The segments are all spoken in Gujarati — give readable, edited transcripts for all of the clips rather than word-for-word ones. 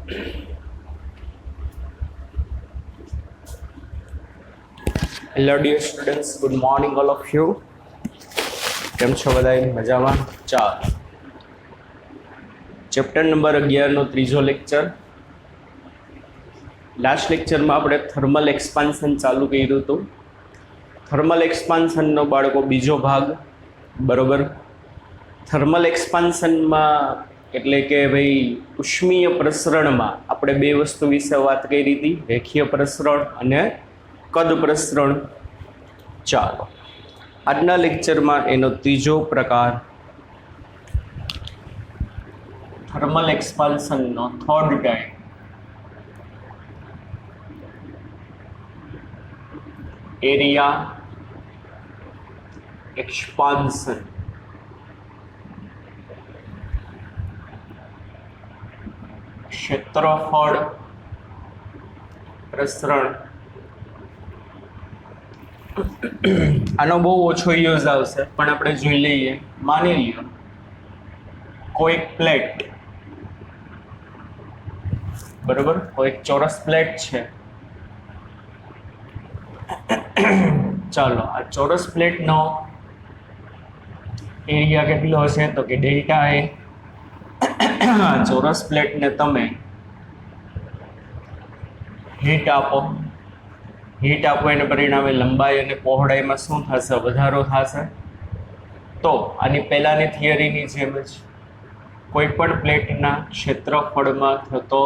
Hello dear students, good morning all of you. કેમ છો બધા? મજામાં? ચાલો, ચેપ્ટર નંબર 11નો ત્રીજો લેક્ચર. લાસ્ટ લેક્ચરમાં આપણે થર્મલ એક્સપાન્શન ચાલુ કર્યું હતું. થર્મલ એક્સપાન્શનનો બાળકો બીજો ભાગ, બરોબર. થર્મલ એક્સપાન્શનમાં એટલે કે ભાઈ ઉષ્મીય પ્રસરણમાં આપણે બે વસ્તુ વિશે વાત કરી હતી, રેખીય પ્રસરણ અને કદ પ્રસરણ. ચાલો, આજના લેક્ચરમાં એનો ત્રીજો પ્રકાર થર્મલ એક્સપાન્શનનો થર્ડ ટાઈપ એરિયા એક્સપાન્શન. ક્ષેત્રફળ પ્રસરણ. આનો બહુ ઓછો યુઝ આવશે, પણ આપણે જોઈ લઈએ. માની લ્યો કોઈક પ્લેટ, બરોબર, કોઈક ચોરસ પ્લેટ છે. ચાલો, આ ચોરસ પ્લેટનો એરિયા કેટલો હશે? તો કે ડેલ્ટા એ. ચોરસ પ્લેટને તમે હીટ આપો, હીટ આપો એને પરિણામે લંબાઈ અને પહોળાઈમાં શું થશે? વધારો થશે. તો આની પહેલાની થિયરીની જેમ જ કોઈ પણ પ્લેટના ક્ષેત્રફળમાં થતો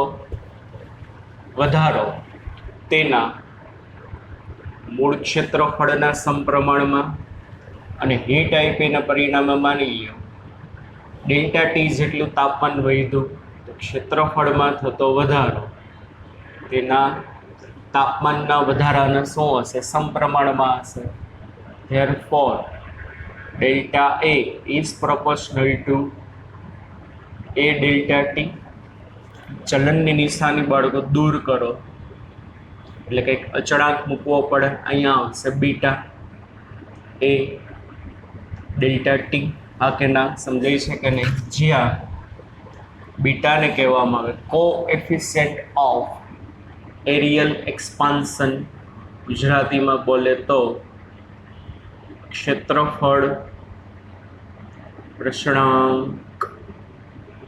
વધારો તેના મૂળ ક્ષેત્રફળના સમપ્રમાણમાં, અને હીટ આપીના પરિણામે માની લો ડેલ્ટા ટી જેટલું તાપમાન વધ્યું તો ક્ષેત્રફળમાં થતો વધારો તેના તાપમાનના વધારાના શું હશે? સમપ્રમાણમાં હશે. Therefore delta A is proportional to A delta T. ચલનની નિશાની બાળકો દૂર કરો એટલે કંઈક અચળાંક મૂકવો પડે. અહીંયા આવશે બીટા એ ડેલ્ટા ટી. આ કે ના? સમજાય છે કે નહીં? જ્યાં બીટાને કહેવામાં આવે કોએફિશિયન્ટ ઓફ એરિયલ એક્સપાન્શન, ગુજરાતીમાં બોલે તો ક્ષેત્રફળ પ્રસરણાંક,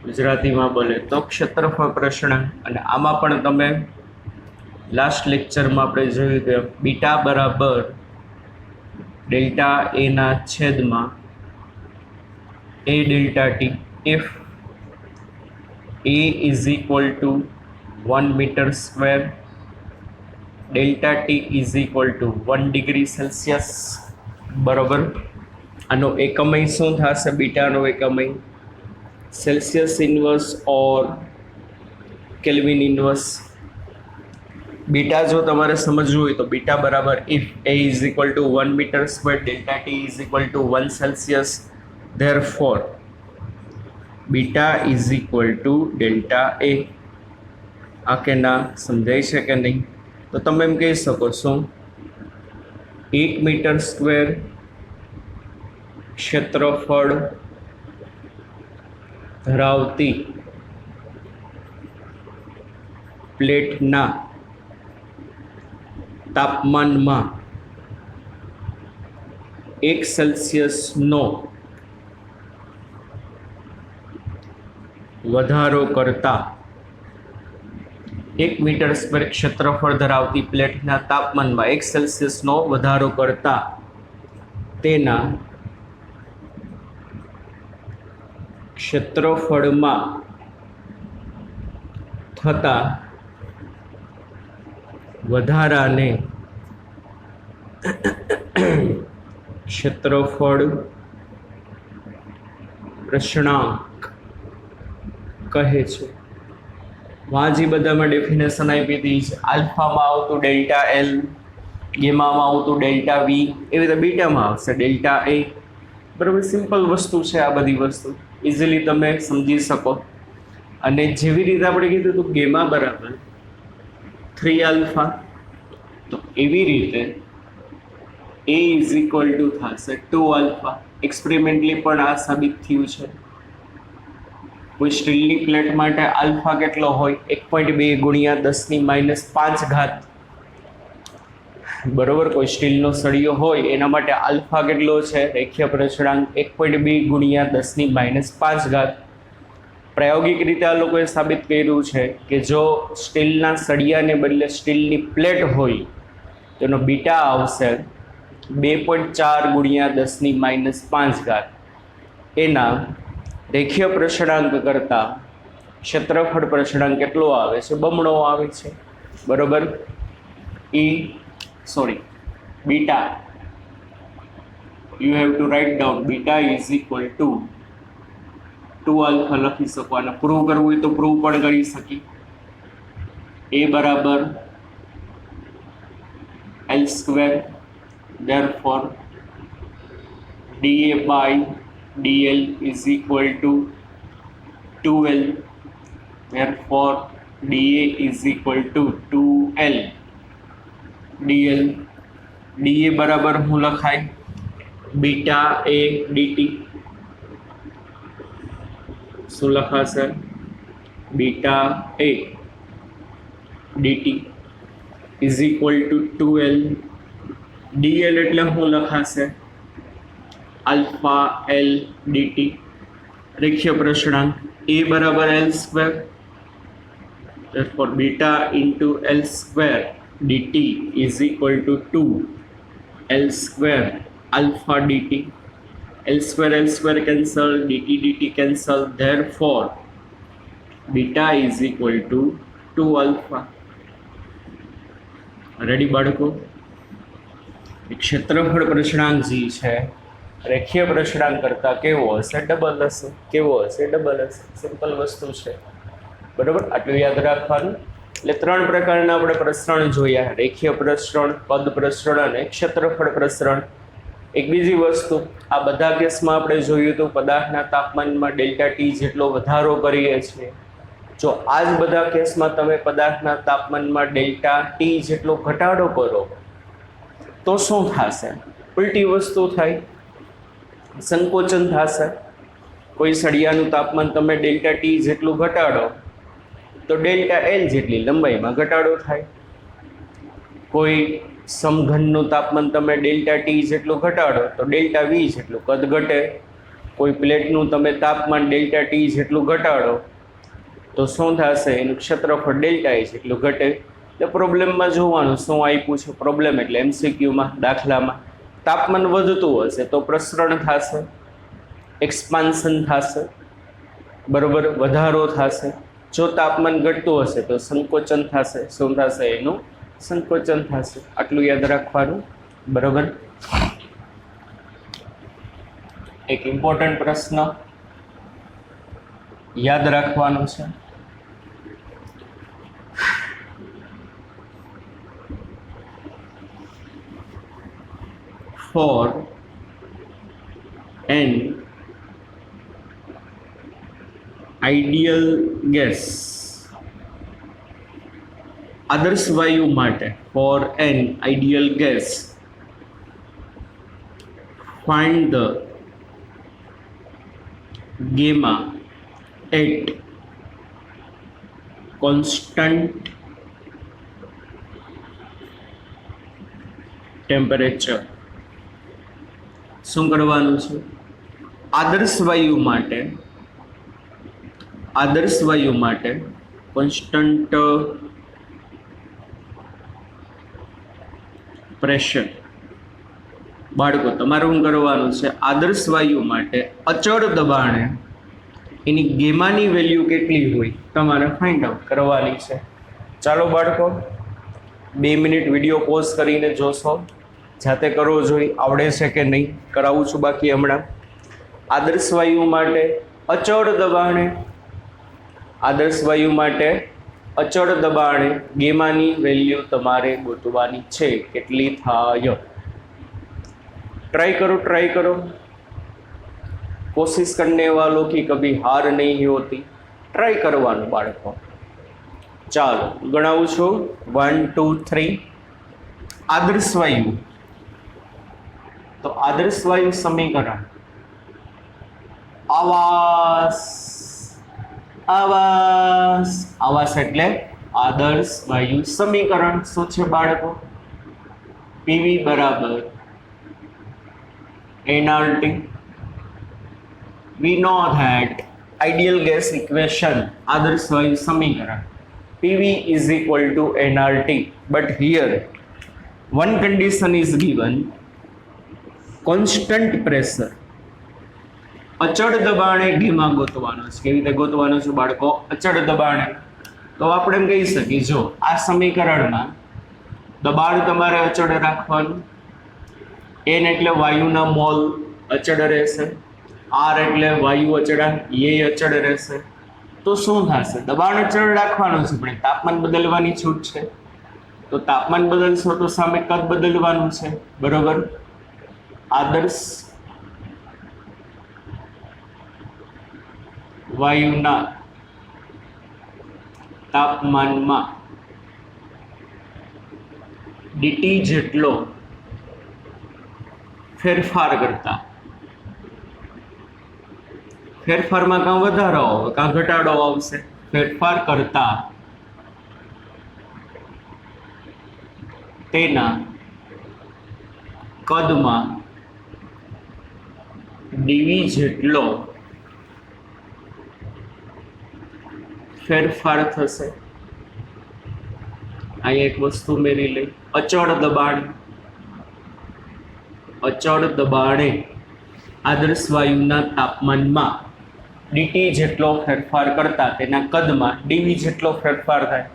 ગુજરાતીમાં બોલે તો ક્ષેત્રફળ પ્રસરણાંક. અને આમાં પણ તમે લાસ્ટ લેક્ચરમાં આપણે જોયું કે બીટા બરાબર ડેલ્ટા એના છેદમાં A delta T. If A is equal to 1 metre square, delta T is equal to 1 degree Celsius, બરોબર. આનો એકમય શું થશે? બીટાનો એકમય Celsius inverse or kelvin inverse. Beta જો તમારે સમજવું હોય તો બીટા બરાબર if A is equal to 1 metre square, delta T is equal to 1 Celsius, therefore beta is equal to delta A. આ કે ના? સમજાય છે કે નહીં? તો તમે એમ કહી શકો શું? 1 મીટર સ્ક્વેર ક્ષેત્રફળ ધરાવતી પ્લેટના તાપમાનમાં 1 સેલ્સિયસનો વધારો કરતા, 1 મીટર સ્ક્વેર ક્ષેત્રફળ ધરાવતી પ્લેટના તાપમાનમાં 1 સેલ્સિયસનો વધારો કરતા તેના ક્ષેત્રફળમાં થતા વધારાને ક્ષેત્રફળ પ્રસરણાંક કહે છે. વાંજી બધામાં ડેફિનેશન આપી હતી. આલ્ફામાં આવતું ડેલ્ટા એલ, ગેમામાં આવતું ડેલ્ટા વી, એવી રીતે બીટામાં આવશે ડેલ્ટા એ. બરાબર, સિમ્પલ વસ્તુ છે આ બધી વસ્તુ, ઇઝીલી તમે સમજી શકો. અને જેવી રીતે આપણે કીધું હતું ગેમા બરાબર 3 આલ્ફા, તો એવી રીતે એ ઇઝ ઇક્વલ ટુ થશે 2 આલ્ફા. એક્સપેરિમેન્ટલી પણ આ સાબિત થયું છે. કોઈ સ્ટીલની પ્લેટ માટે આલ્ફા કેટલો હોય? 1.2 ગુણ્યા 10⁻5 ઘાત. બરોબર, કોઈ સ્ટીલનો સળિયો હોય એના માટે આલ્ફા કેટલો છે? રેખીય અપૂર્ણાંક 1.2 ગુણ્યા 10⁻5 ઘાત. પ્રાયોગિક રીતે આ લોકોએ સાબિત કર્યું છે કે જો સ્ટીલના સળિયાને બદલે સ્ટીલની પ્લેટ હોય તો એનો બીટા આવશે 2.4 ગુણ્યા 10⁻5 ઘાત. એના રેખીય પ્રસરણાંક કરતાં ક્ષેત્રફળ પ્રસરણાંક કેટલો આવે છે? બમણો આવે છે. બરોબર, beta, you have to write down beta is equal two 2 alpha લખી શકો. અને પ્રૂવ કરવું હોય તો પ્રૂવ પણ કરી શકી. એ બરાબર L square, therefore dA by dl is equal to 2l, therefore dA is equal to 2l dl. dA બરાબર હું લખાય બીટા a dt. શું લખાશે? Beta a dt is equal to 2l. dl એટલે હું લખાશે આલ્ફા l dt. રેખીય પ્રસરણાંક a બરાબર l square, therefore beta into l square dt is equal to 2 l square alpha dt. l square cancel, dt cancel, therefore beta is equal to 2 alpha. Ready બાળકો? ક્ષેત્રફળ પ્રસરણાંક જે છે રેખીય પ્રસરણાંક કરતાં કેવો હશે? ડબલ હશે. કેવો હશે? ડબલ હશે. સિમ્પલ વસ્તુ છે. બરાબર, આટલું યાદ રાખવાનું. એટલે 3 પ્રકારના આપણે પ્રસરણ જોયા: રેખીય પ્રસરણ, પદ પ્રસરણ અને ક્ષેત્રફળ પ્રસરણ. એક બીજી વસ્તુ, આ બધા કેસમાં આપણે જોયું હતું પદાર્થના તાપમાનમાં ડેલ્ટા ટી જેટલો વધારો કરીએ છીએ. જો આ જ બધા કેસમાં તમે પદાર્થના તાપમાનમાં ડેલ્ટા ટી જેટલો ઘટાડો કરો તો શું થશે? ઉલટી વસ્તુ થાય, સંકોચન થશે. કોઈ સળિયાનું તાપમાન તમે ડેલ્ટા ટી જેટલું ઘટાડો તો ડેલ્ટા એલ જેટલી લંબાઈમાં ઘટાડો થાય. કોઈ સમઘનનું તાપમાન તમે ડેલ્ટા ટી જેટલું ઘટાડો તો ડેલ્ટા વી જેટલું કદ ઘટે. કોઈ પ્લેટનું તમે તાપમાન ડેલ્ટા ટી જેટલું ઘટાડો તો શું થશે? એનું ક્ષેત્રફળ ડેલ્ટા એ જેટલું ઘટે. એટલે પ્રોબ્લેમમાં જોવાનું શું આપ્યું છે. પ્રોબ્લેમ એટલે એમસીક્યુમાં, દાખલામાં તાપમાન વધતું હશે તો પ્રસરણ થશે, એક્સપાન્શન થશે. બરોબર, વધારો થશે. જો તાપમાન ઘટતું હશે તો સંકોચન થશે. શું થશે? એનું સંકોચન થશે. આટલું યાદ રાખવાનું. બરોબર, એક ઇમ્પોર્ટન્ટ પ્રશ્ન યાદ રાખવાનો છે. For an ideal gas, આદર્શ વાયુ માટે, for an ideal gas, find the gamma at constant temperature. શું કરવાનું છે? આદર્શ વાયુ માટે કોન્સ્ટન્ટ પ્રેશર. બાળકો તમારે શું કરવાનું છે? આદર્શ વાયુ માટે અચળ દબાણે એની ગેમાની વેલ્યુ કેટલી હોય તમારે ફાઇન્ડ આઉટ કરવાની છે. ચાલો બાળકો 2 મિનિટ વિડીયો પોઝ કરીને જોશો, જાતે કરવો જોઈએ. આવડે છે કે નહીં કરાવું છું. બાકી હમણાં આદર્શ વાયુ માટે અચળ દબાણે ગેમાની વેલ્યુ તમારે ગોતવાની છે. કેટલી થાય? ट्राई करो कोशिश करने वालों की कभी हार नहीं होती. ट्राई करवानुं बाळको. चालो गणावुं छुं 1 2 3. आदर्श वायु, तो आदर्श वायु समीकरण आवास આવાસ. આવાસ એટલે આદર્શ વાયુ સમીકરણ. શું છે બાળકો? પીવી બરાબર nRT. We know that ideal gas equation, આદર્શ વાયુ સમીકરણ, PV is equal to nRT. But here one condition is given, constant pressure. અચળ દબાણે ઘીમાં ગોતવાનો છે. કેવી રીતે ગોતવાનો છે બાળકો? અચળ દબાણે. તો આપણે એમ કહી શકીએ, જો આ સમીકરણમાં દબાણ તમારે અચળ રાખવાનું. n એટલે વાયુના મોલ અચળ રહેશે. r એટલે વાયુ અચળાંક, એ અચળ રહેશે. તો શું થશે? દબાણ અચળ રાખવાનું છે, પણ તાપમાન બદલવાની છૂટ છે. તો તાપમાન બદલશો તો સામે કદ બદલવાનું છે. બરોબર? આદર્શ વાયુના તાપમાનમાં dt જેટલો ફેરફાર કરતા, ફેરફારમાં કાં વધારો આવે કાં ઘટાડો આવશે, ફેરફાર કરતા તેના કદમાં dv જેટલો ફેરફાર થશે. અહીં એક વસ્તુ મેળવી લઈ. અચળ દબાણ, અચળ દબાણે આદર્શ વાયુના તાપમાનમાં dt જેટલો ફેરફાર કરતા તેના કદમાં dv જેટલો ફેરફાર થાય.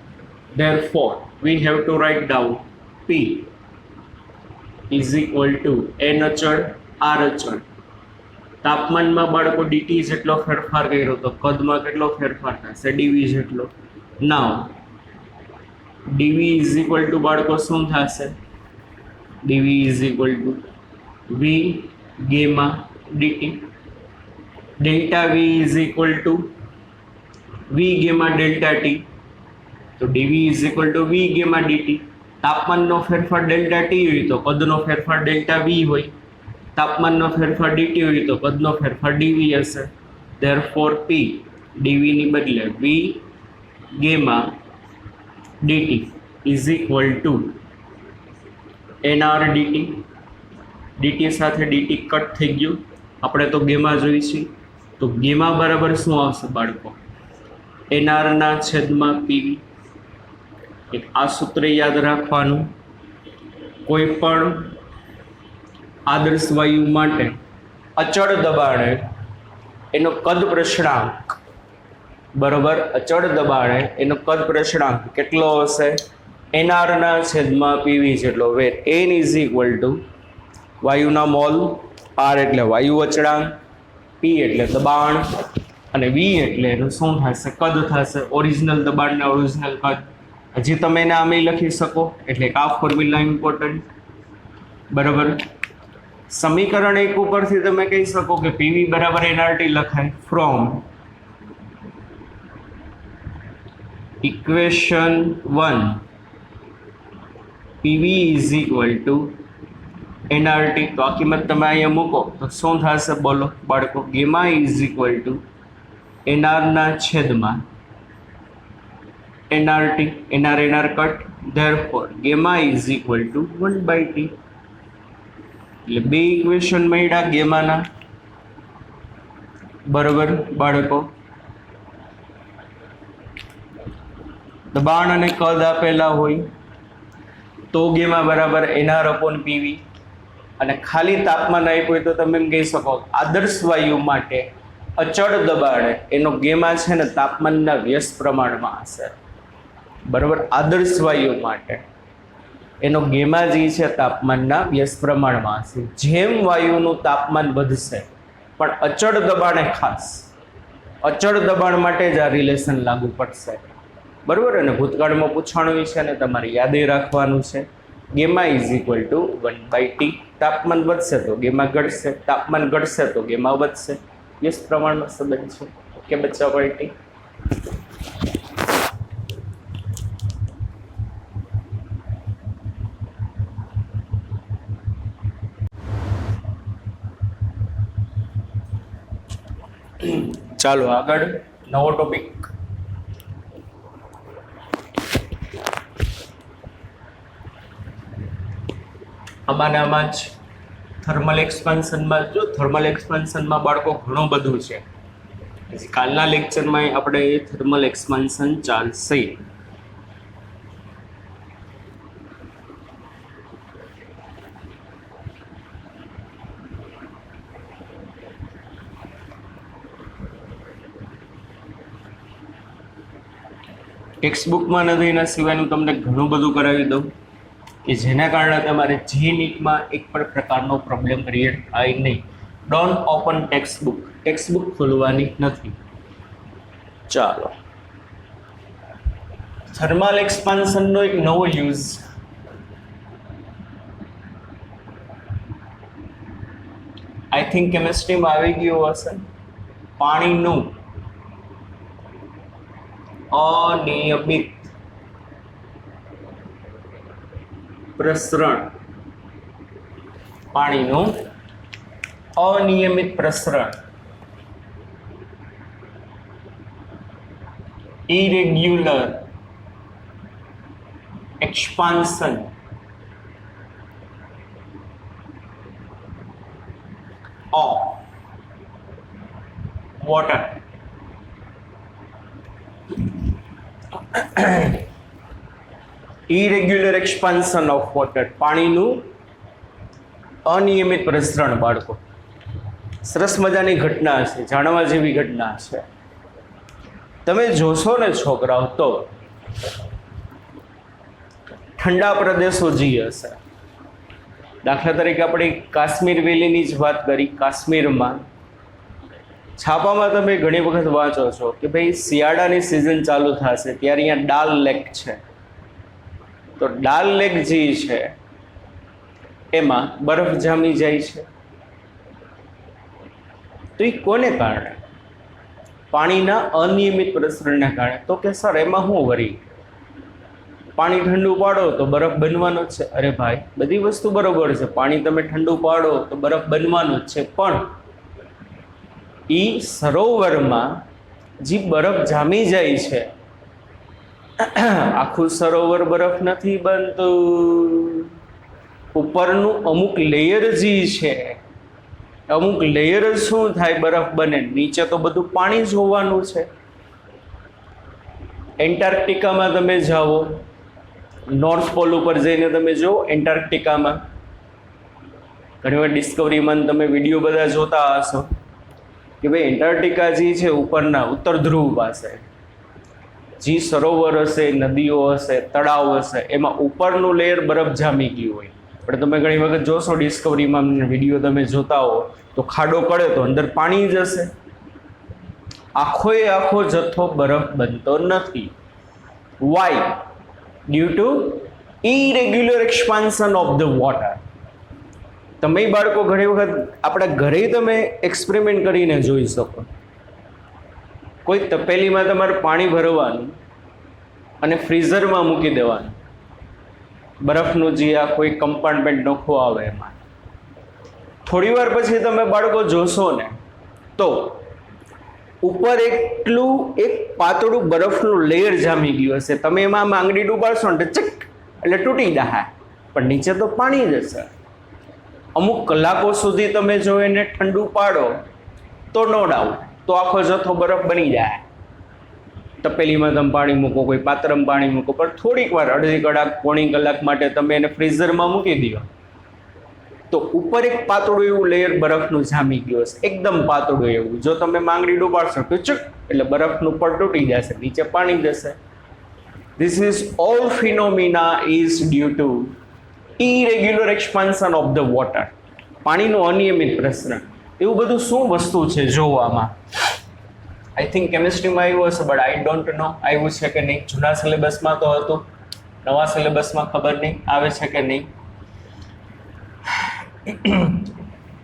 Therefore we have to write down P is equal to n અચળ r અચળ. તાપમાનમાં બાળકો dt જેટલો ફેરફાર કર્યો તો કદમાં કેટલો ફેરફાર થશે? dv જેટલો. નાવ dv is equal to બાળકો શું થશે? dv is equal to v gamma dt. delta v is equal to v gamma delta t. તો dv is equal to v gamma dt. તાપમાનનો ફેરફાર ડેલ્ટા t હોય તો કદનો ફેરફાર ડેલ્ટા v હોય. તાપમાનનો ફેરફાર dt હોય તો કદનો ફેરફાર dv હશે. Therefore P dv ની બદલે v gamma dt is equal to nr dt. dt સાથે dt કટ થઈ ગયું. આપણે તો ગેમા જોઈશું. તો ગેમા બરાબર શું આવશે બાળકો? nr ના છેદમાં pv. એક આ સૂત્ર યાદ રાખવાનું. કોઈ પણ આદર્શ વાયુ માટે અચળ દબાણે એનો કદ પ્રસરણાંક, બરોબર, અચળ દબાણે એનો કદ પ્રસરણાંક કેટલો હશે? nr ના છેદમાં pv જેટલો. Where n is equal to વાયુના મોલ, r એટલે વાયુ અચળાંક, p એટલે દબાણ અને v એટલે એનું શું થશે? કદ થશે. ઓરિજિનલ દબાણ ને ઓરિજિનલ કદ. હજી તમે એને આમે લખી શકો. એટલે આ ફોર્મ્યુલા ઇમ્પોર્ટન્ટ. બરાબર? સમીકરણ 1 ઉપરથી તમે કહી શકો કે PV બરાબર nRT લખાય. From equation 1 PV is equal two nRT. તો આ કિંમત તમે અહીંયા મૂકો તો શું થશે બોલો બાળકો? Gamma is equal two nr ના છેદમાં nRT. nr cut. Therefore gamma is equal to 1/t. એટલે બે ઇક્વેશન મળ્યા ગેમાના. બરોબર બાળકો? દબાણ અને કદ આપેલા હોય તો ગેમા બરાબર nr/pv. અને ખાલી તાપમાન આપ્યું હોય તો તમે એમ કહી શકો આદર્શ વાયુ માટે અચળ દબાણે એનો ગેમા છે ને તાપમાનના વ્યસ્ત પ્રમાણમાં હશે. બરોબર? આદર્શ વાયુ માટે એનો ગેમા જે છે તાપમાનના વ્યસ્ત પ્રમાણમાં હશે. જેમ વાયુનું તાપમાન વધશે પણ અચળ દબાણે, ખાસ અચળ દબાણ માટે જ આ રિલેશન લાગુ પડશે. બરોબર? અને ભૂતકાળમાં પૂછાણું છે અને તમારે યાદ રાખવાનું છે. Gamma is equal two 1/t. તાપમાન વધશે તો ગેમા ઘટશે, તાપમાન ઘટશે તો ગેમા વધશે. વ્યસ્ત પ્રમાણમાં સંબંધ છે. ઓકે બચ્ચા પાર્ટી? ચાલો આગળ નવો ટોપિક. આમાં જ થર્મલ એક્સપાન્શનમાં જો થર્મલ એક્સપાન્શનમાં બાળકો ઘણું બધું છે. પછી કાલના લેક્ચરમાં આપણે થર્મલ એક્સપાન્શન ચાલશે. ટેક્સ્ટ બુકમાં નથી એના સિવાયનું તમને ઘણું બધું કરાવી દઉં કે જેના કારણે તમારે જે નીટમાં એક પણ પ્રકારનો પ્રોબ્લેમ ક્રિએટ થાય નહીં. ડોન્ટ ઓપન ટેક્સ્ટ બુક ખોલવાની નથી. ચાલો, થર્મલ એક્સપાન્શનનો એક નવો યુઝ આઈ થિંક કેમિસ્ટ્રીમાં આવી ગયું હશે. પાણીનું અનિયમિત પ્રસરણ. પાણીનું અનિયમિત પ્રસરણ, irregular expansion of water. irregular expansion of water, પાણીનું અનિયમિત પ્રસરણ. બાળકો, સરસ મજાની ઘટના છે, જાણવા જેવી ઘટના છે. તમે જોશો ને છોકરાઓ, તો ઠંડા પ્રદેશો જે હશે, દાખલા તરીકે આપણે કાશ્મીર વેલીની જ વાત કરી. કાશ્મીરમાં છાપામાં તમે ઘણી વખત વાંચો છો કે ભાઈ શિયાળાની સિઝન ચાલુ થશે ત્યારે અહીંયા ડાલ લેક છે. તો ડાલ લેક જે છે એમાં બરફ જામી જાય છે. તો એ કોને કારણે? પાણીના અનિયમિત પ્રસરણના કારણે. તો કે સર એમાં શું વરી, પાણી ઠંડુ પાડો તો બરફ બનવાનો જ છે. અરે ભાઈ, બધી વસ્તુ બરોબર છે, પાણી તમે ઠંડુ પાડો તો બરફ બનવાનો જ છે, પણ એ સરોવરમાં જે બરફ જામી જાય છે, આખું સરોવર બરફ નથી બનતું. ઉપરનું અમુક લેયર જે છે, અમુક લેયર શું થાય, બરફ બને. નીચે તો બધું પાણી જ હોવાનું છે. એન્ટાર્કટિકામાં તમે જાઓ, નોર્થ પોલ ઉપર જઈને તમે જુઓ, એન્ટાર્કટિકામાં ઘણી વાર ડિસ્કવરીમાં તમે વિડીયો બધા જોતા હશો કે ભાઈ એન્ટાર્કટિકા જે છે ઉપરના ઉત્તર ધ્રુવ પાસે જે સરોવર હશે, નદીઓ હશે, તળાવ હશે, એમાં ઉપરનું લેયર બરફ જામી ગયું હોય. પણ તમે ઘણી વખત જોશો ડિસ્કવરીમાં વિડીયો તમે જોતા હો તો ખાડો પડે તો અંદર પાણી જ હશે. આખો જથ્થો બરફ બનતો નથી. Why? Due to irregular expansion of the water. તમે બાળકો ઘણી વખત આપણા ઘરે તમે એક્સપેરિમેન્ટ કરીને જોઈ શકો. કોઈ તપેલીમાં તમારે પાણી ભરવાનું અને ફ્રીઝરમાં મૂકી દેવાનું. બરફનું જે આ કોઈ કમ્પાર્ટમેન્ટ નોખો આવે એમાં થોડી વાર પછી તમે બાળકો જોશો ને તો ઉપર એક પાતળું બરફનું લેયર જામી ગયું હશે. તમે એમાં આંગળી ડૂબાડશો ને ચક એટલે તૂટી જાય, પણ નીચે તો પાણી જ હશે. અમુક કલાકો સુધી તમે જો એને ઠંડુ પાડો તો નો ડાઉટ તો આખો જથ્થો બરફ બની જાય. તપેલીમાં તમે પાણી મૂકો, કોઈ પાત્રમાં પાણી મૂકો, પણ થોડીક વાર, અડધી કલાક, પોણી કલાક માટે તમે એને ફ્રીઝરમાં મૂકી દો તો ઉપર એક પાતળું એવું લેયર બરફનું જામી ગયું હશે, એકદમ પાતળું એવું. જો તમે માંગડી ડૂબાડશો તો ચુક એટલે બરફનું પડ તૂટી જશે, નીચે પાણી જશે. This is all phenomena is due to irregular expansion of the water. પાણીનું અનિયમિત પ્રસરણ. એવું બધું શું વસ્તુ છે જોવામાં? આઈ થિંક કેમિસ્ટ્રીમાં આવ્યું હશે, બટ આઈ ડોન્ટ નો આવ્યું છે કે નહીં. જૂના સિલેબસમાં તો હતું, નવા સિલેબસમાં ખબર નહીં આવે છે કે નહીં.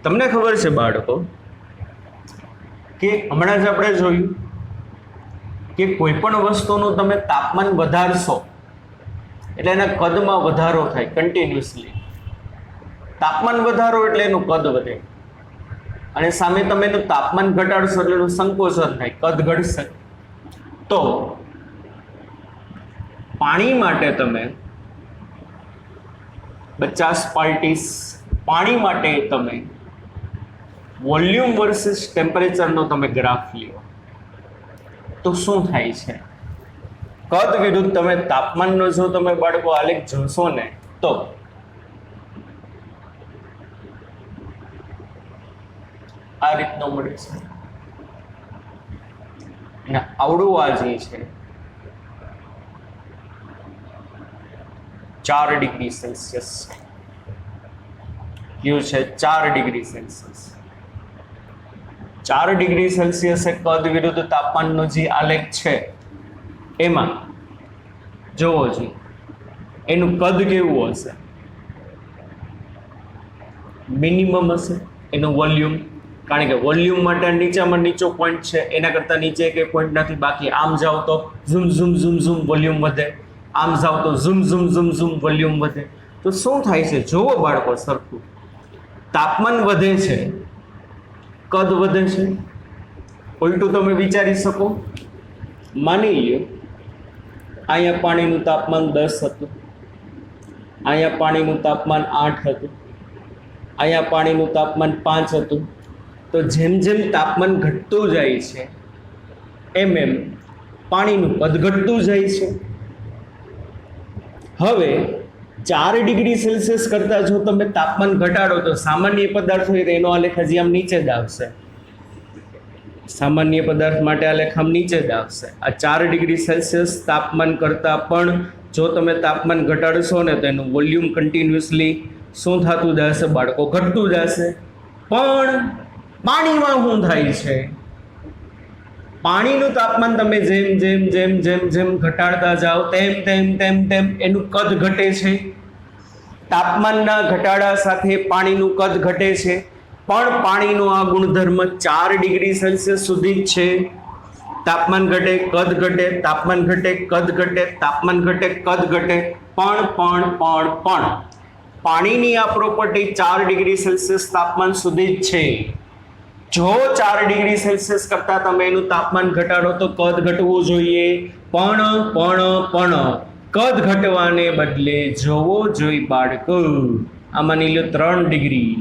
તમને ખબર છે બાળકો કે હમણાં જ આપણે જોયું કે કોઈ પણ વસ્તુનું તમે તાપમાન વધારશો એટલે એના કદમાં વધારો થાય કન્ટિન્યુઅસલી. તાપમાન વધારો એટલે એનું કદ વધે, અને સામે તમે એનું તાપમાન ઘટાડશો એટલે એનું સંકોચન થાય, કદ ઘટશે. તો પાણી માટે તમે બચ્ચા સ્પાર્ટીસ, પાણી માટે તમે વોલ્યુમ વર્સિસ ટેમ્પરેચરનો તમે ગ્રાફ લ્યો તો શું થાય છે? કદ વિરુદ્ધ તમે તાપમાનનો જો તમે બાળકો આલેખ જોશો ને તો આ રીતનો મળે છે. અને આવડું આ જે છે 4 ડિગ્રી સેલ્સિયસ, કયું છે 4 ડિગ્રી સેલ્સિયસ. 4 ડિગ્રી સેલ્સિયસે કદ વિરુદ્ધ તાપમાનનો જે આલેખ છે એમાં જોવો જોઈએ એનું કદ કેવું હશે? મિનિમમ હશે એનું વોલ્યુમ, કારણ કે વોલ્યુમ માટે નીચામાં નીચો પોઈન્ટ છે, એના કરતાં નીચે કંઈ પોઈન્ટ નથી. બાકી આમ જાઓ તો zoom zoom zoom zoom volume વધે, આમ જાઓ તો zoom zoom zoom zoom volume વધે. તો શું થાય છે જોવો બાળકો, સરખું તાપમાન વધે છે, કદ વધે છે. ઉલટું તમે વિચારી શકો, માની લ્યો અહીંયા પાણીનું તાપમાન 10 હતું, અહીંયા પાણીનું તાપમાન 8 હતું, અહીંયા પાણીનું તાપમાન 5 હતું. તો જેમ જેમ તાપમાન ઘટતું જાય છે એમ એમ પાણીનું કદ ઘટતું જાય છે. હવે 4 ડિગ્રી સેલ્સિયસ કરતાં જો તમે તાપમાન ઘટાડો તો સામાન્ય પદાર્થ હોય તો એનો આલેખ હજી આમ નીચે જ આવશે. સામાન્ય પદાર્થ માટે આલેખ આમ નીચે જ આવશે. આ 4 ડિગ્રી સેલ્સિયસ તાપમાન કરતાં પણ જો તમે તાપમાન ઘટાડશો ને તો એનું વોલ્યુમ કન્ટિન્યુઅસલી શું થતું જશે બાળકો? ઘટતું જશે. પણ પાણીમાં શું થાય છે? પાણીનું તાપમાન તમે જેમ જેમ જેમ જેમ જેમ ઘટાડતા જાઓ તેમ તેમ તેમ તેમ એનું કદ ઘટે છે. તાપમાનના ઘટાડા સાથે પાણીનું કદ ઘટે છે, પણ પાણીનો આ ગુણધર્મ 4 ડિગ્રી સેલ્સિયસ સુધી જ છે. તાપમાન ઘટે, કદ ઘટે, તાપમાન ઘટે, કદ ઘટે, તાપમાન ઘટે, કદ ઘટે. પણ પાણીની આ પ્રોપર્ટી 4 ડિગ્રી સેલ્સિયસ તાપમાન સુધી જ છે. જો 4 ડિગ્રી સેલ્સિયસ કરતાં તમે એનું તાપમાન ઘટાડો તો કદ ઘટવું જોઈએ. પણ કદ ઘટવાને બદલે જોવો જોઈએ બાળકો, આ માની લો 3 ડિગ્રી,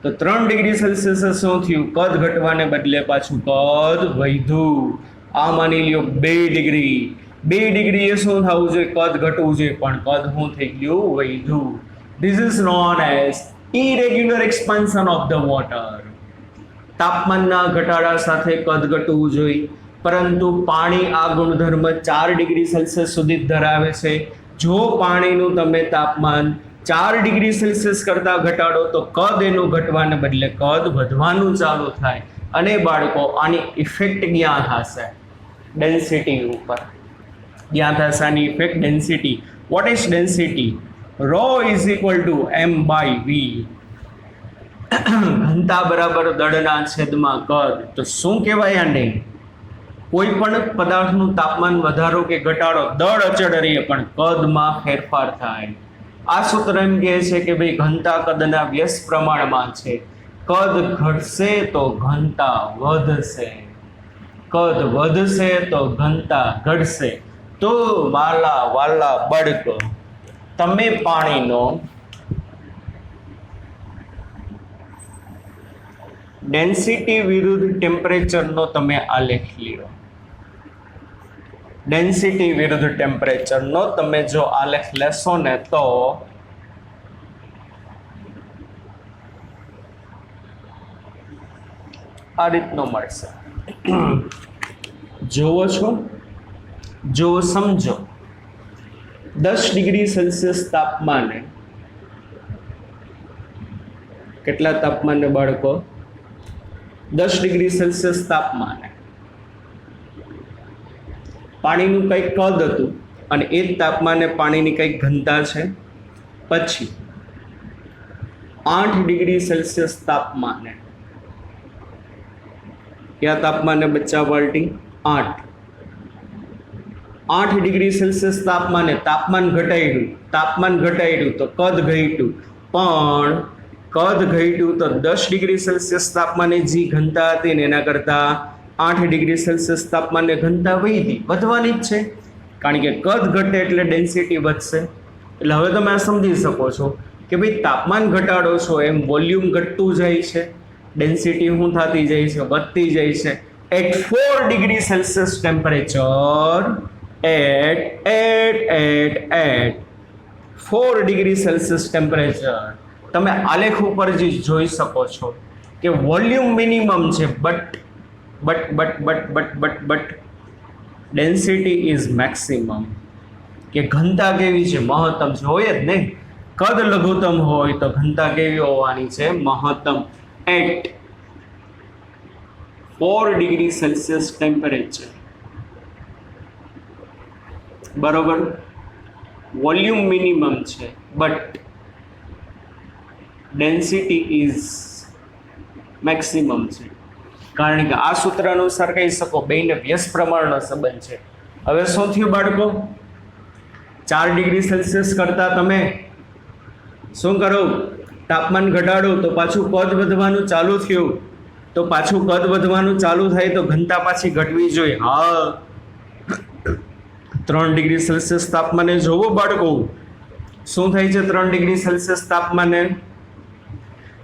તો 3 ડિગ્રી સેલ્સિયસ શું થયું? કદ ઘટવાને બદલે પાછું કદ વધ્યું. આ માની લ્યો 2 ડિગ્રી, 2 ડિગ્રી એ શું થવું જોઈએ? કદ ઘટવું જોઈએ, પણ કદ શું થઈ ગયું? વધ્યું. This is known as irregular expansion of the water. તાપમાનના ઘટાડા સાથે કદ ઘટવું જોઈએ, પરંતુ પાણી આ ગુણધર્મ 4 ડિગ્રી સેલ્સિયસ સુધી ધરાવે છે. જો પાણીનું તમે તાપમાન 4 ડિગ્રી સેલ્સિયસ કરતાં ઘટાડો તો કદ એનું ઘટવાને બદલે કદ વધવાનું ચાલુ થાય. અને બાળકો આની ઇફેક્ટ ક્યાં થશે? ડેન્સિટી ઉપર. ક્યાં થશે આની effect? Density. What is density? rho is equal to m/v. ઘનતા બરાબર દળના છેદમાં કદ. તો શું કહેવાય આને? કોઈ પણ પદાર્થનું તાપમાન વધારો કે ઘટાડો દળ અચળ રહે પણ કદમાં ફેરફાર થાય. આ સૂત્ર એમ કહે છે કે ભાઈ ઘનતા કદના વ્યસ્ત પ્રમાણમાં છે. કદ ઘટશે તો ઘનતા વધશે, કદ વધશે તો ઘનતા ઘટશે. તો વાલા બાળકો, તમે પાણીનો ડેન્સિટી વિરુદ્ધ ટેમ્પરેચરનો તમે આલેખ લ્યો. ડેન્સિટી વિરુદ્ધ ટેમ્પરેચરનો તમે જો આલેખ લેશો ને તો આ રીતનો મળશે. જોવો છો? જો સમજો 10 ડિગ્રી સેલ્સિયસ તાપમાને, કેટલા તાપમાને બાળકો? 10 ડિગ્રી સેલ્સિયસ તાપમાને પાણીનું કંઈક કદ હતું અને એ જ તાપમાને પાણીની કંઈક ઘનતા છે. પછી 8 ડિગ્રી સેલ્સિયસ તાપમાને, કયા તાપમાને બચ્ચા બાલ્ટી? 8 ડિગ્રી સેલ્સિયસ તાપમાને તાપમાન ઘટાડ્યું તો કદ ઘટ્યું. પણ કદ ઘટ્યું તો 10 ડિગ્રી સેલ્સિયસ તાપમાને જે ઘનતા હતી ને એના કરતાં 8 ડિગ્રી સેલ્સિયસ તાપમાને ઘનતા વધવાની જ છે, કારણ કે કદ ઘટે એટલે ડેન્સિટી વધશે. એટલે હવે તમે આ સમજી શકો છો કે ભાઈ તાપમાન ઘટાડો છો એમ વોલ્યુમ ઘટતું જાય છે, ડેન્સિટી શું થતી જાય છે, વધતી જાય છે. At 4 degree Celsius temperature, at 4 degree Celsius temperature તમે આલેખ ઉપર જે જોઈ શકો છો કે વોલ્યુમ મિનિમમ છે, બટ ડેન્સિટી ઇઝ મેક્સિમમ. કે ઘનતા કેવી છે? મહત્તમ છે. હોય જ નહીં, કદ લઘુત્તમ હોય તો ઘનતા કેવી હોવાની છે? મહત્તમ. એટ 4 ડિગ્રી સેલ્સિયસ ટેમ્પરેચર, બરોબર, વોલ્યુમ મિનિમમ છે બટ ડેન્સિટી ઇઝ મેક્સિમમ છે. કારણ કે આ સૂત્ર અનુસાર કહી શકો બેને વ્યસ્ત પ્રમાણનો સંબંધ છે. હવે શું થયું બાળકો? 4 ડિગ્રી સેલ્સિયસ કરતા તમે શું કરો? તાપમાન ઘટાડો તો પાછું કદ વધવાનું ચાલુ થયું. તો પાછું કદ વધવાનું ચાલુ થાય તો ઘનતા પાછી ઘટવી જોઈએ. હા, 3 ડિગ્રી સેલ્સિયસ તાપમાને જોવો બાળકો શું થાય છે. 3 ડિગ્રી સેલ્સિયસ તાપમાને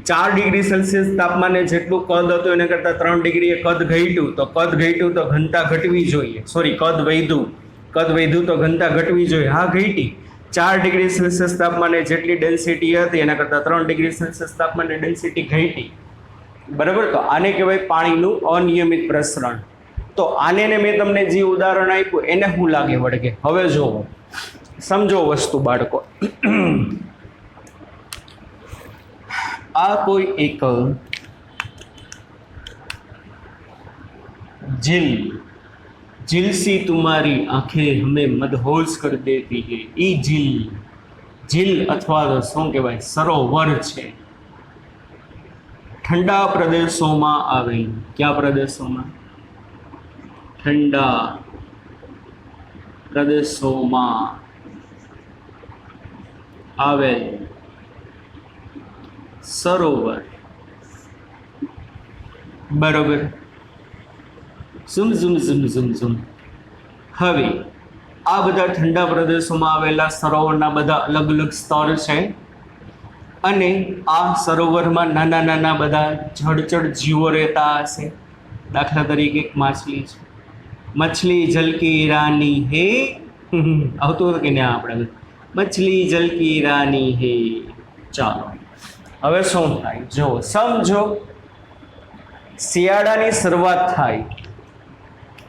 4 ડિગ્રી સેલ્સિયસ તાપમાને જેટલું કદ હતું એના કરતાં 3 ડિગ્રીએ કદ ઘટ્યું. તો કદ ઘટ્યું તો ઘનતા ઘટવી જોઈએ. સોરી, કદ વધ્યું તો ઘનતા ઘટવી જોઈએ. હા, ઘટી. 4 ડિગ્રી સેલ્સિયસ તાપમાને જેટલી ડેન્સિટી હતી એના કરતાં 3 ડિગ્રી સેલ્સિયસ તાપમાને ડેન્સિટી ઘટી. બરાબર. તો આને કહેવાય પાણીનું અનિયમિત પ્રસરણ. તો આને મેં તમને જે ઉદાહરણ આપ્યું એને શું લાગે વળગે? હવે જોવો, સમજો વસ્તુ બાળકો. આ કોઈ એક झील सी तुम्हारी आंखें हमें मदहोश कर देती है. ई झील अथवा तो શું કહેવાય સરોવર છે, ઠંડા પ્રદેશોમાં આવેલ. કયા પ્રદેશોમાં? ઠંડા પ્રદેશોમાં આવેલ સરોવર. બરોબર. ઝુમ. હવે આ બધા ઠંડા પ્રદેશોમાં આવેલા સરોવરના બધા અલગ અલગ સ્તર છે અને આ સરોવરમાં નાના નાના બધા જળચર જીવો રહેતા હશે. દાખલા તરીકે એક માછલી છે. મછલી જલકી રાની હે. આવતું હતું કે ના? આપણે મછલી જલકી રાની હે. ચાલો હવે શું થાય જો સમજો. શિયાળાની શરૂઆત થાય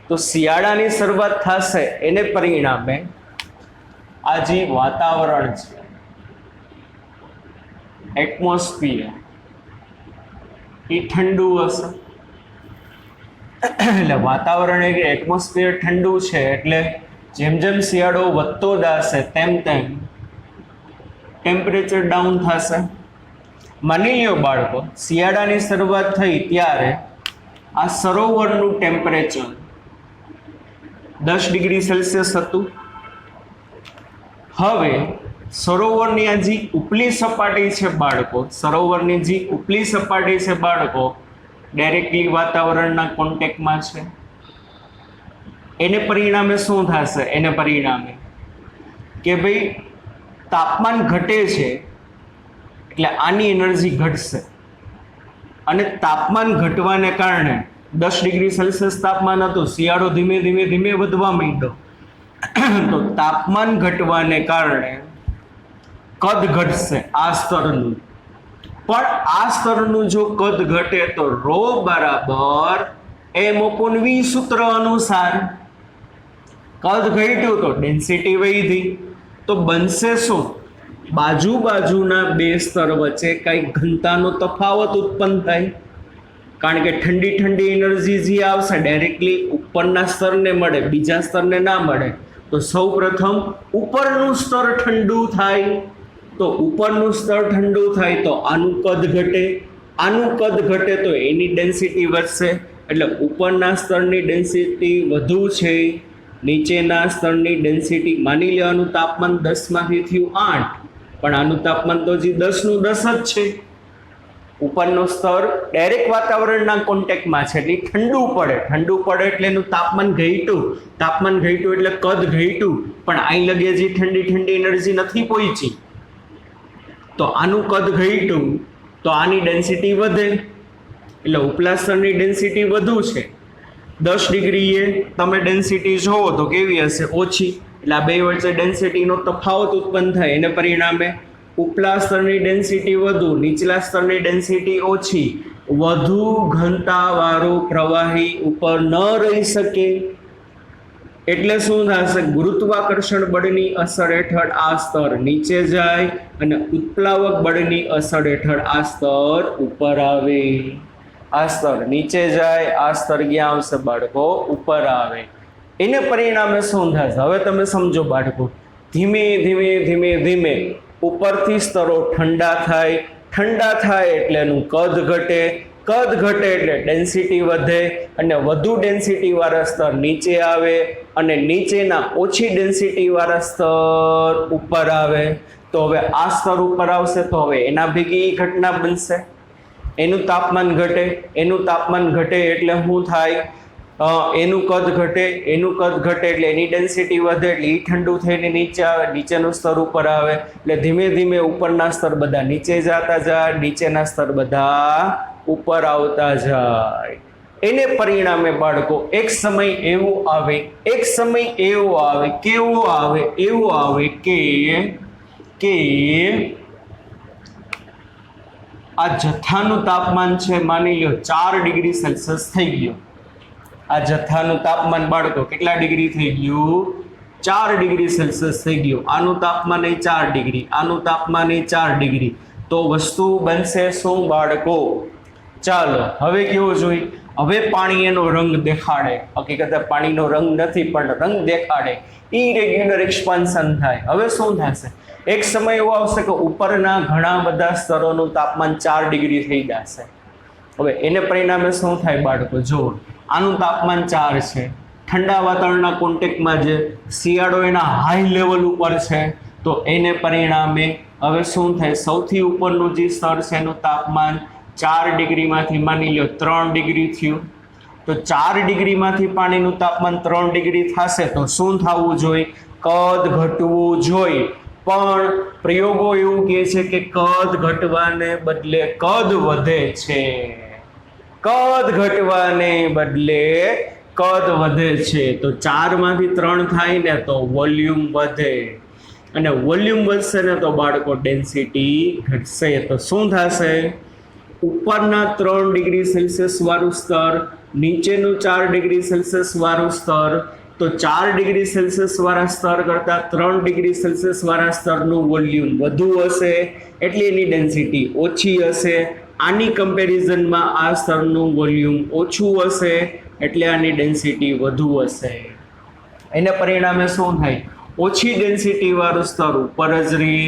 તો શિયાળાની શરૂઆત થશે એને પરિણામે આ જે વાતાવરણ છે, એટમોસ્ફિયર, એ ઠંડુ હશે. એટલે વાતાવરણ એક એટમોસ્ફિયર ઠંડુ છે એટલે જેમ જેમ શિયાળો વધતો જશે તેમ તેમ ટેમ્પરેચર ડાઉન થશે. માની લો બાળકો, શિયાળાની શરૂઆત થઈ ત્યારે આ સરોવરનું ટેમ્પરેચર 10 ડિગ્રી સેલ્સિયસ હતું. હવે સરોવરની આ જે ઉપલી સપાટી છે બાળકો, સરોવરની જે ઉપલી સપાટી છે બાળકો, ડાયરેક્ટલી વાતાવરણના કોન્ટેક્ટમાં છે. એને પરિણામે શું થશે? એને પરિણામે કે ભાઈ તાપમાન ઘટે છે એટલે આની એનર્જી ઘટશે અને તાપમાન ઘટવાને કારણે 10 ડિગ્રી સેલ્સિયસ તાપમાન હતું, શિયાળો ધીમે ધીમે વધવા માંડ્યો. તો તાપમાન ઘટવાને કારણે કદ ઘટશે આ સ્તરનું. પણ આ સ્તરનું જો કદ ઘટે તો ρ બરાબર m/v સૂત્ર અનુસાર કદ ઘટ્યું તો ડેન્સિટી વધી. તો બનશે શું? બાજુના બે સ્તર વચ્ચે કંઈક ઘનતાનો તફાવત ઉત્પન્ન થાય. કારણ કે ઠંડી એનર્જી જે આવશે ડાયરેક્ટલી ઉપરના સ્તરને મળે, બીજા સ્તરને ના મળે. તો સૌ પ્રથમ ઉપરનું સ્તર ઠંડુ થાય. તો ઉપરનું સ્તર ઠંડુ થાય તો આનું કદ ઘટે. આનું કદ ઘટે તો એની ડેન્સિટી વધશે. એટલે ઉપરના સ્તરની ડેન્સિટી વધુ છે, નીચેના સ્તરની ડેન્સિટી, માની લેવાનું તાપમાન 10 માંથી થયું 8, પણ આનું તાપમાન તો હજી 10 નું 10 જ છે. ઉપરનું સ્તર ડાયરેક્ટ વાતાવરણના કોન્ટેક્ટમાં છે એટલે ઠંડુ પડે એટલે એનું તાપમાન ઘટ્યું એટલે કદ ઘટ્યું. પણ અહીં લગે હજી ઠંડી એનર્જી નથી પહોંચી. તો આનું કદ ઘટ્યું તો આની ડેન્સિટી વધે, એટલે ઉપલા સ્તરની ડેન્સિટી વધુ છે. 10 ડિગ્રીએ તમે ડેન્સિટી જોવો તો કેવી હશે? ઓછી. એટલે આ બે વચ્ચે ડેન્સિટીનો તફાવત ઉત્પન્ન થાય, એને પરિણામે ઉપલા સ્તરની ડેન્સિટી વધુ, નીચલા સ્તરની ડેન્સિટી ઓછી. વધુ ઘનતાવાળું પ્રવાહી ઉપર ન રહી શકે, એટલે શું થશે? ગુરુત્વાકર્ષણ બળની અસર હેઠળ આ સ્તર નીચે જાય અને ઉત્પ્લાવક બળની અસર હેઠળ આ સ્તર ઉપર આવે. આ સ્તર નીચે જાય, આ સ્તર ક્યાં આવશે બાળકો? ઉપર આવે. એને પરિણામે શું થશે? હવે તમે સમજો બાળકો, ધીમે ધીમે ધીમે ધીમે ઉપરથી સ્તરો ઠંડા થાય, ઠંડા થાય એટલે એનું કદ ઘટે, કદ ઘટે એટલે ડેન્સિટી વધે અને વધુ ડેન્સિટી વાળા સ્તર નીચે આવે અને નીચેના ઓછી ડેન્સિટી વાળા સ્તર ઉપર આવે. તો હવે આ સ્તર ઉપર આવશે તો હવે એના ભેગી ઘટના બનશે, એનું તાપમાન ઘટે, એનું તાપમાન ઘટે એટલે શું થાય? એનું કદ ઘટે, એનું કદ ઘટે એટલે એની ડેન્સિટી વધે, એટલે એ ઠંડુ થઈને નીચે આવે, નીચેનું સ્તર ઉપર આવે, એટલે ધીમે ધીમે ઉપરના સ્તર બધા નીચે જતા જાય, નીચેના સ્તર બધા ઉપર આવતા જાય. એને પરિણામે બાળકો એક સમય એવો આવે, એક સમય એવો આવે, કેવો આવે? એવો આવે કે આ જથ્થાનું તાપમાન છે માની લો 4 ડિગ્રી સેલ્સિયસ થઈ ગયું. આ જથ્થાનું તાપમાન બાળકો કેટલા ડિગ્રી થઈ ગયું? 4 ડિગ્રી સેલ્સિયસ થઈ ગયું. આનું તાપમાન એ 4 ડિગ્રી, આનું તાપમાન એ 4 ડિગ્રી. તો વસ્તુ બનશે શું બાળકો? ચાલો હવે કેવું જોઈએ? હવે પાણી એનો રંગ દેખાડે. હકીકતે પાણીનો રંગ નથી પણ રંગ દેખાડે. ઇરેગ્યુલર એક્સપાન્શન થાય. હવે શું થશે? એક સમય એવો આવશે કે ઉપરના ઘણા બધા સ્તરોનું તાપમાન 4 ડિગ્રી થઈ જશે. હવે એને પરિણામે શું થાય બાળકો? જુઓ, આનું તાપમાન 4 છે, ઠંડા વાતાવરણના કોન્ટેક્ટમાં જે શિયાળો એના હાઈ લેવલ ઉપર છે, તો એને પરિણામે હવે શું થાય? સૌથી ઉપરનું જે સ્તર છે એનું તાપમાન 4 ડિગ્રીમાંથી માની લો 3 ડિગ્રી થયું. તો 4 ડિગ્રીમાંથી પાણીનું તાપમાન 3 ડિગ્રી થશે તો શું થવું જોઈએ? કદ ઘટવું જોઈએ. પણ પ્રયોગો એવું કહે છે કે કદ ઘટવાને બદલે કદ વધે છે, કદ ઘટવાને બદલે કદ વધે છે. તો 4 માંથી 3 થાય ને તો વોલ્યુમ વધે, અને વોલ્યુમ વધશે ને તો બાળકો ડેન્સિટી ઘટશે. તો શું થશે? ઉપરના 3 ડિગ્રી સેલ્સિયસ વાળું સ્તર, નીચેનું 4 ડિગ્રી સેલ્સિયસ વાળું સ્તર, તો 4 ડિગ્રી સેલ્સિયસ વાળા સ્તર કરતાં 3 ડિગ્રી સેલ્સિયસ વાળા સ્તરનું વોલ્યુમ વધુ હશે એટલે એની ડેન્સિટી ઓછી હશે. આની કમ્પેરિઝનમાં આ સ્તરનું વોલ્યુમ ઓછું હશે એટલે આની ડેન્સિટી વધુ હશે. એને પરિણામે શું થાય? ઓછી ડેન્સિટી વાળું સ્તર ઉપર જ રહે,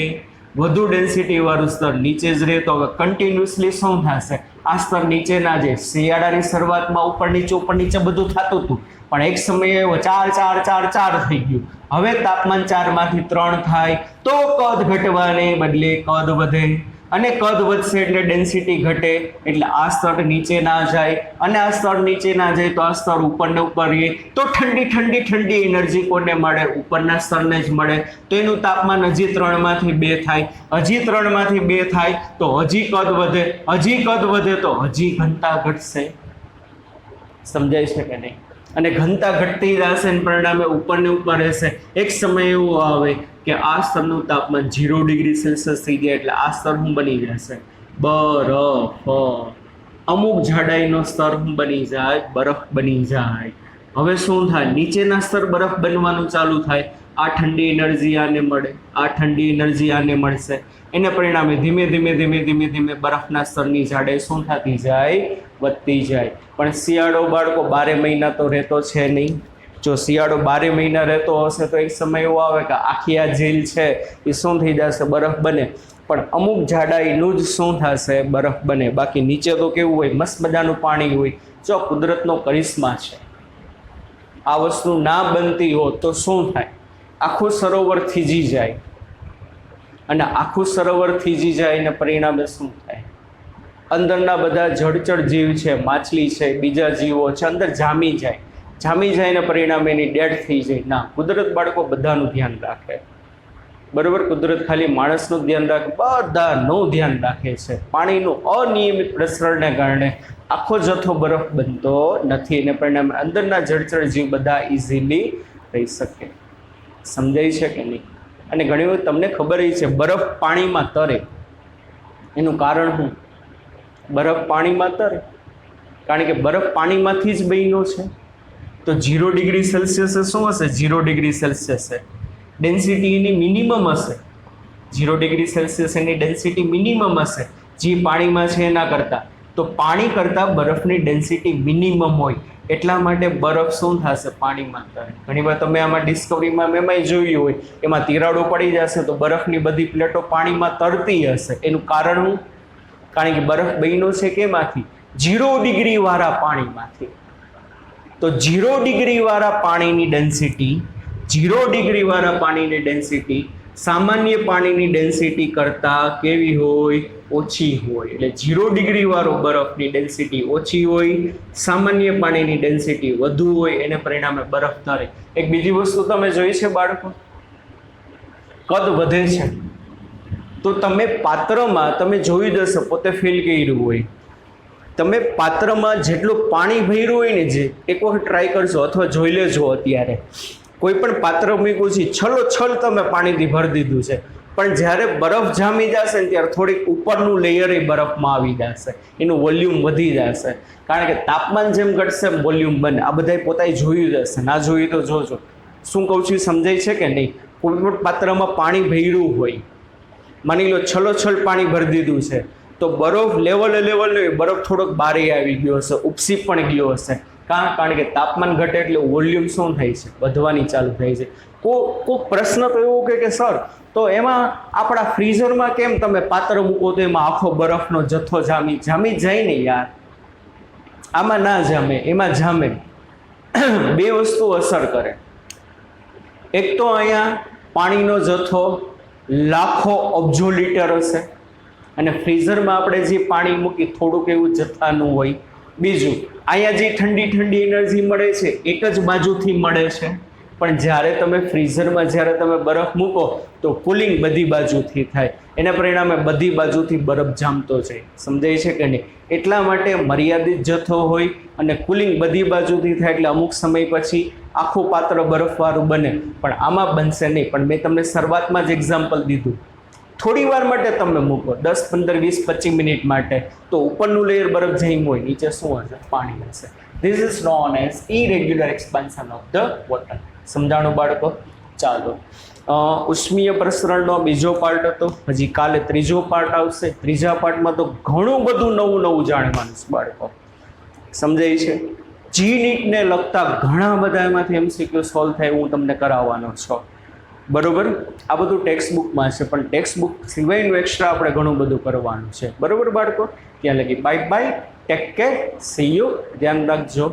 વધુ ડેન્સિટી વાળું સ્તર નીચે જ રહે. તો હવે કન્ટિન્યુઅસલી શું થશે? આ સ્તર નીચેના જે શિયાળાની શરૂઆતમાં ઉપર નીચે બધું થતું હતું, પણ એક સમયે 4 4 4 4 થઈ ગયું. હવે તાપમાન 4 માંથી 3 થાય તો કદ ઘટવાને બદલે કદ વધે, અને કદ વધશે એટલે ડેન્સિટી ઘટે, એટલે આ સ્તર નીચે ના જાય, અને આ સ્તર નીચે ના જાય તો આ સ્તર ઉપર ને ઉપર રહે. તો ઠંડી એનર્જી કોને મળે? ઉપરના સ્તરને જ મળે. તો એનું તાપમાન હજી 3 માંથી 2 થાય, હજી 3 માંથી 2 થાય તો હજી કદ વધે, હજી કદ વધે તો હજી ઘનતા ઘટશે. સમજાય છે કે નહીં? અને ઘનતા ઘટતી જશે ને પરિણામે ઉપર ને ઉપર રહેશે. એક સમય એવો આવે કે આ સ્તરનું તાપમાન 0 ડિગ્રી સેલ્સિયસ થઈ જાય એટલે આ સ્તર શું બની જશે? બરફ. અમુક જાડાઈનો સ્તર શું બની જાય? બરફ બની જાય. હવે શું થાય? નીચેના સ્તર બરફ બનવાનું ચાલુ થાય. આ ઠંડી એનર્જી આને મળે, આ ઠંડી એનર્જી આને મળશે. એને પરિણામે ધીમે ધીમે બરફના સ્તરની જાડાઈ શું થતી જાય? વધતી જાય. પણ શિયાળો બાળકો 12 મહિના તો રહેતો છે નહીં. જો શિયાળો 12 મહિના રહેતો હશે તો એક સમય એવો આવે કે આખી આ ઝીલ છે એ શું થઈ જશે? બરફ બને. પણ અમુક જાડાઈનું જ શું થશે? બરફ બને. બાકી નીચે તો કેવું હોય? મસ્ત મજાનું પાણી હોય. જો કુદરતનો કરિશ્મા છે. આ વસ્તુ ના બનતી હોત તો શું થાય? આખું સરોવર થીજી જાય, અને આખું સરોવર થીજી જાય ને પરિણામે શું થાય? અંદરના બધા જળચર જીવ છે, માછલી છે, બીજા જીવો છે, અંદર જામી જાય ને પરિણામે એની ડેડ થઈ જાય. ના, કુદરત બાળકો બધાનું ધ્યાન રાખે, બરોબર, કુદરત ખાલી માણસનું ધ્યાન રાખે, બધાનું ધ્યાન રાખે છે. પાણીનું અનિયમિત પ્રસરણને કારણે આખો જથ્થો બરફ બનતો નથી અને પરિણામે અંદરના જળચર જીવ બધા ઇઝીલી રહી શકે. સમજાય છે કે નહીં? અને ઘણી વખત તમને ખબર છે બરફ પાણીમાં તરે, એનું કારણ શું? બરફ પાણીમાં તરે કારણ કે બરફ પાણીમાંથી જ બન્યો છે. તો 0 ડિગ્રી સેલ્સિયસે શું હશે? 0 ડિગ્રી સેલ્સિયસે ડેન્સિટી એની મિનિમમ હશે. 0 ડિગ્રી સેલ્સિયસ એની ડેન્સિટી મિનિમમ હશે જે પાણીમાં છે એના કરતાં. તો પાણી કરતાં બરફની ડેન્સિટી મિનિમમ હોય એટલા માટે બરફ શું થશે? પાણીમાં તરે. ઘણીવાર તમે આમાં ડિસ્કવરીમાં મેં જોયું હોય, એમાં તિરાડો પડી જશે તો બરફની બધી પ્લેટો પાણીમાં તરતી હશે. એનું કારણ શું? કારણ કે બરફ બન્યો છે કેમાંથી? 0 ડિગ્રી વાળા પાણીમાંથી. તો 0 ડિગ્રી વાળા પાણીની ડેન્સિટી 0 ડિગ્રી વાળા પાણીની ડેન્સિટી સામાન્ય પાણીની ડેન્સિટી કરતાં કેવી હોય? ઓછી હોય. એટલે 0 ડિગ્રી વાળો બરફની ડેન્સિટી ઓછી હોય, સામાન્ય પાણીની ડેન્સિટી વધુ હોય, એને પરિણામે બરફ તરે. એક બીજી વસ્તુ તમે જોઈ છે બાળકો, કદ વધે છે તો તમે પાત્રમાં તમે જોઈ જશો, પોતે ફીલ કર્યું હોય, તમે પાત્રમાં જેટલું પાણી ભર્યું હોય ને, જે એક વખત ટ્રાય કરજો અથવા જોઈ લેજો. અત્યારે કોઈ પણ પાત્ર મૂક્યું છે, છલોછલ તમે પાણીથી ભરી દીધું છે, પણ જ્યારે બરફ જામી જશે ને ત્યારે થોડીક ઉપરનું લેયર એ બરફમાં આવી જશે, એનું વોલ્યુમ વધી જશે. કારણ કે તાપમાન જેમ ઘટશે એમ વોલ્યુમ બને. આ બધાય પોતાએ જોયું જ હશે, ના જોયું તો જોજો. શું કહું છું સમજાય છે કે નહીં? કોઈ પણ પાત્રમાં પાણી ભર્યું હોય, માની લો છલોછલ પાણી ભરી દીધું છે, તો બરફ લેવલે બરફ થોડોક બારે આવી ગયો હશે, ઉપસી પણ ગયો હશે. કારણ કે તાપમાન ઘટે એટલે વોલ્યુમ શું થાય છે? વધવાની ચાલુ થાય છે. કોઈ પ્રશ્ન તો એવો કે સર તો એમાં આપણા ફ્રીઝરમાં કેમ તમે પાત્ર મૂકો તો એમાં આખો બરફનો જથ્થો જામી જાય ને યાર? આમાં ના જામે, એમાં જામે. બે વસ્તુ અસર કરે. એક તો અહીંયા પાણીનો જથ્થો લાખો અબજો લીટર હશે અને ફ્રીઝરમાં આપણે જે પાણી મૂકી થોડુંક એવું જથ્થાનું હોય. બીજું, અહીંયા જે ઠંડી એનર્જી મળે છે એક જ બાજુથી મળે છે, પણ જ્યારે તમે ફ્રીઝરમાં જ્યારે તમે બરફ મૂકો તો કુલિંગ બધી બાજુથી થાય, એના પરિણામે બધી બાજુથી બરફ જામતો જાય. સમજાય છે કે નહીં? એટલા માટે મર્યાદિત જથ્થો હોય અને કુલિંગ બધી બાજુથી થાય એટલે અમુક સમય પછી આખું પાત્ર બરફવાળું બને. પણ આમાં બનશે નહીં. પણ મેં તમને શરૂઆતમાં જ એક્ઝામ્પલ દીધું, થોડી વાર માટે તમે મૂકો, 10, 15, 20, 25 મિનિટ માટે, તો ઉપરનું લેયર બરફ જામ્યું હોય, નીચે શું હશે? પાણી હશે. This is known as irregular expansion of the water. સમજાણું બાળકો? ચાલો, ઉષ્મીય પ્રસરણનો બીજો પાર્ટ હતો, હજી કાલે ત્રીજો પાર્ટ આવશે. ત્રીજા પાર્ટમાં તો ઘણું બધું નવું જાણવાનું છે બાળકો. સમજાય છે? જી નીટને લગતા ઘણા બધા એમાંથી MCQ સોલ્વ થાય હું તમને કરાવવાનો છું. બરોબર? આ બધું ટેક્સ્ટ બુકમાં છે, પણ ટેક્સ્ટ બુક સિવાયનું એક્સ્ટ્રા આપણે ઘણું બધું કરવાનું છે. બરોબર બાળકો? ત્યાં લગી bye bye, take care, C you, ધ્યાન રાખજો.